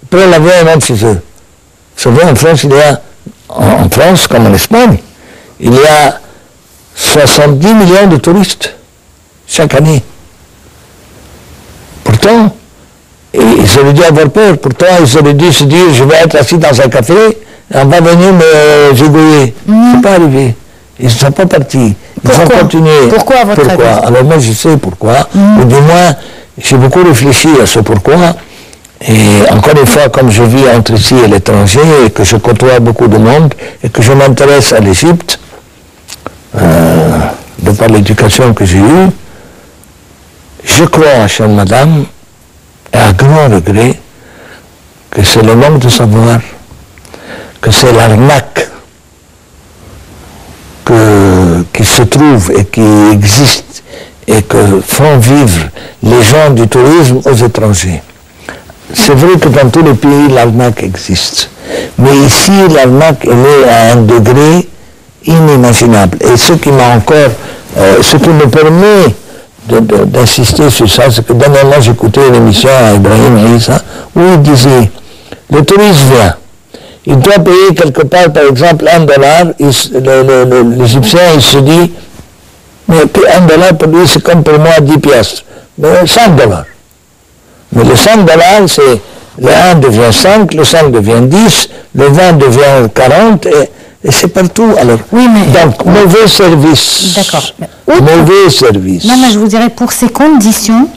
Après l'avion, ils rentrent chez eux. Vous savez, en France, il y a, en France comme en Espagne, il y a 70 millions de touristes chaque année. Pourtant, ils auraient dû avoir peur. Pourtant, ils auraient dû se dire, je vais être assis dans un café, et on va venir me zigouiller. C'est pas arrivé. Ils ne sont pas partis. Ils ont continué. Pourquoi, à votre avis? Alors moi, je sais pourquoi. Ou du moins, j'ai beaucoup réfléchi à ce pourquoi. Et encore une fois, comme je vis entre ici et l'étranger, et que je côtoie beaucoup de monde, et que je m'intéresse à l'Égypte, de par l'éducation que j'ai eue, je crois, chère madame, et à grand regret, que c'est le manque de savoir, que c'est l'arnaque qui se trouve et qui existe et que font vivre les gens du tourisme aux étrangers. C'est vrai que dans tous les pays, l'arnaque existe. Mais ici, l'arnaque, elle est à un degré inimaginable. Et ce qui m'a encore, ce qui me permet d'insister sur ça, c'est que dernièrement, j'écoutais une émission à Ibrahim Issa, où il disait, le touriste vient, il doit payer quelque part, par exemple, $1, l'Égyptien, il se dit, mais $1 pour lui, c'est comme pour moi 10 piastres. Mais $5. Mais le $5, c'est, le 1 devient 5, le 5 devient 10, le 20 devient 40, et c'est partout. Alors, oui, mais donc, mauvais service. D'accord. Mauvais service. Non, mais je vous dirais, pour ces conditions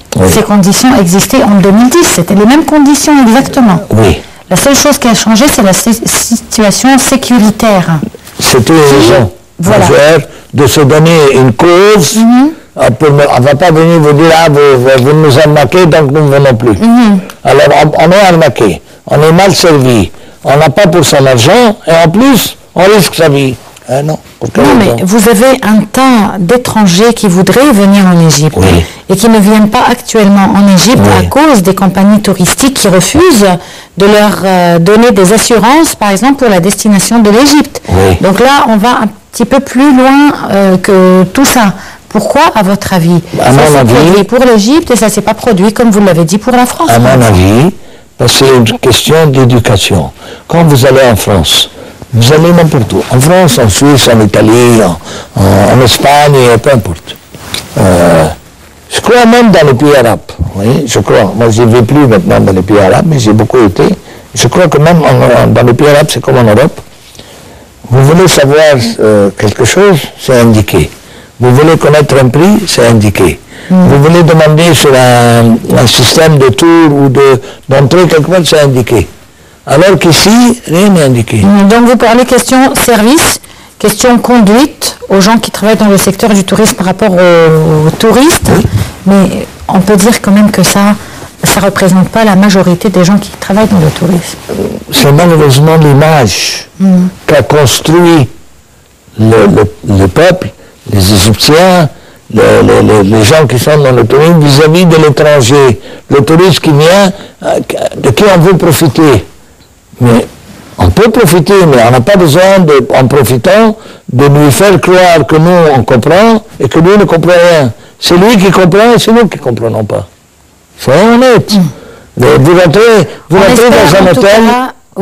existaient en 2010. C'était les mêmes conditions exactement. Oui. La seule chose qui a changé, c'est la situation sécuritaire. C'était une raison majeure de se donner une cause. On ne va pas venir vous dire, ah, vous nous arnaquez, donc nous ne venons plus. Alors, on est arnaqué, on est mal servi, on n'a pas pour son argent, et en plus, on risque sa vie. Non, mais vous avez un tas d'étrangers qui voudraient venir en Égypte et qui ne viennent pas actuellement en Égypte à cause des compagnies touristiques qui refusent de leur donner des assurances, par exemple, pour la destination de l'Égypte. Donc là, on va un petit peu plus loin que tout ça. Pourquoi, à votre avis? Ça s'est produit pour l'Égypte et ça ne s'est pas produit, comme vous l'avez dit, pour la France. À mon avis, parce que c'est une question d'éducation. Quand vous allez en France, vous allez n'importe où. En France, en Suisse, en Italie, en Espagne, peu importe. Je crois même dans les pays arabes. Oui, je crois. Moi, je ne vais plus maintenant dans les pays arabes, mais j'ai beaucoup été. Je crois que même dans les pays arabes, c'est comme en Europe. Vous voulez savoir quelque chose, c'est indiqué. Vous voulez connaître un prix, c'est indiqué. Vous voulez demander sur un système de tour ou d'entrée quelque part, c'est indiqué. Alors qu'ici, rien n'est indiqué. Donc vous parlez question service, question conduite aux gens qui travaillent dans le secteur du tourisme par rapport aux touristes. Mais on peut dire quand même que ça ne représente pas la majorité des gens qui travaillent dans le tourisme. C'est malheureusement l'image qu'a construit le peuple, les Égyptiens, les gens qui sont dans le tourisme vis-à-vis de l'étranger. Le touriste qui vient, de qui on veut profiter. Mais on peut profiter, mais on n'a pas besoin, en profitant, de lui faire croire que nous, on comprend et que lui ne comprend rien. C'est lui qui comprend et c'est nous qui ne comprenons pas. Soyons honnêtes. Vous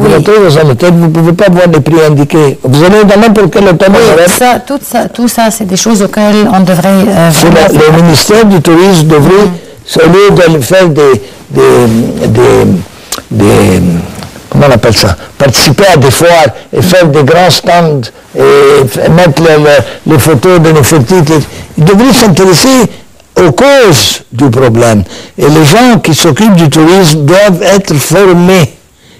rentrez dans un hôtel, vous ne pouvez pas voir les prix indiqués. Vous allez dans n'importe quel hôtel. Tout ça, c'est des choses auxquelles on devrait... le ministère du Tourisme devrait, au lieu de faire comment on appelle ça, participer à des foires et faire des grands stands et mettre les photos de Néfertiti, ils devraient s'intéresser aux causes du problème. Et les gens qui s'occupent du tourisme doivent être formés.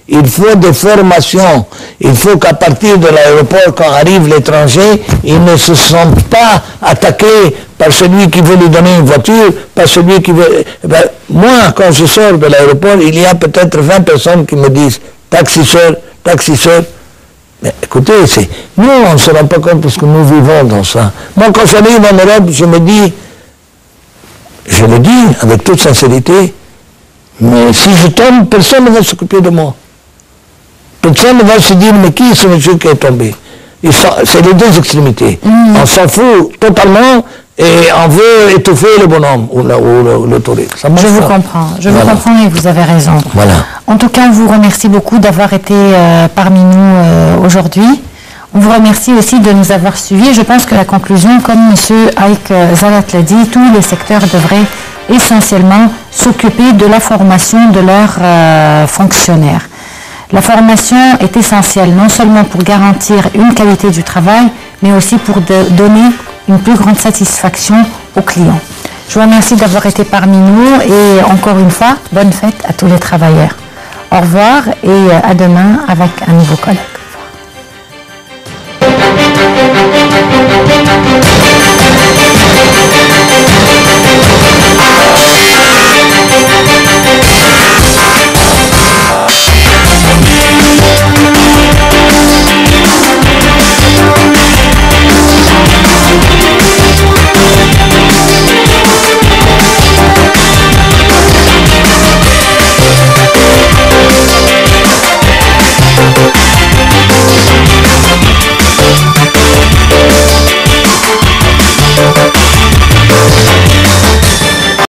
Il faut des formations. Il faut qu'à partir de l'aéroport, quand arrive l'étranger, ils ne se sentent pas attaqués par celui qui veut lui donner une voiture, par celui qui veut... Moi, quand je sors de l'aéroport, il y a peut-être 20 personnes qui me disent « Taxisseur, taxisseurs. Mais écoutez, nous, on ne se rend pas compte parce que nous vivons dans ça. Moi, quand j'arrive en Europe, je me dis, je le dis avec toute sincérité, mais si je tombe, personne ne va s'occuper de moi. Personne ne va se dire, mais qui est ce monsieur qui est tombé? C'est les deux extrémités. On s'en fout totalement et on veut étouffer le bonhomme ou le touriste. Je vous comprends, vous comprends et vous avez raison. Voilà. En tout cas, on vous remercie beaucoup d'avoir été parmi nous aujourd'hui. On vous remercie aussi de nous avoir suivis. Je pense que la conclusion, comme M. Aïk Zalat l'a dit, tous les secteurs devraient essentiellement s'occuper de la formation de leurs fonctionnaires. La formation est essentielle, non seulement pour garantir une qualité du travail, mais aussi pour donner une plus grande satisfaction aux clients. Je vous remercie d'avoir été parmi nous et encore une fois, bonne fête à tous les travailleurs. Au revoir et à demain avec un nouveau colloque.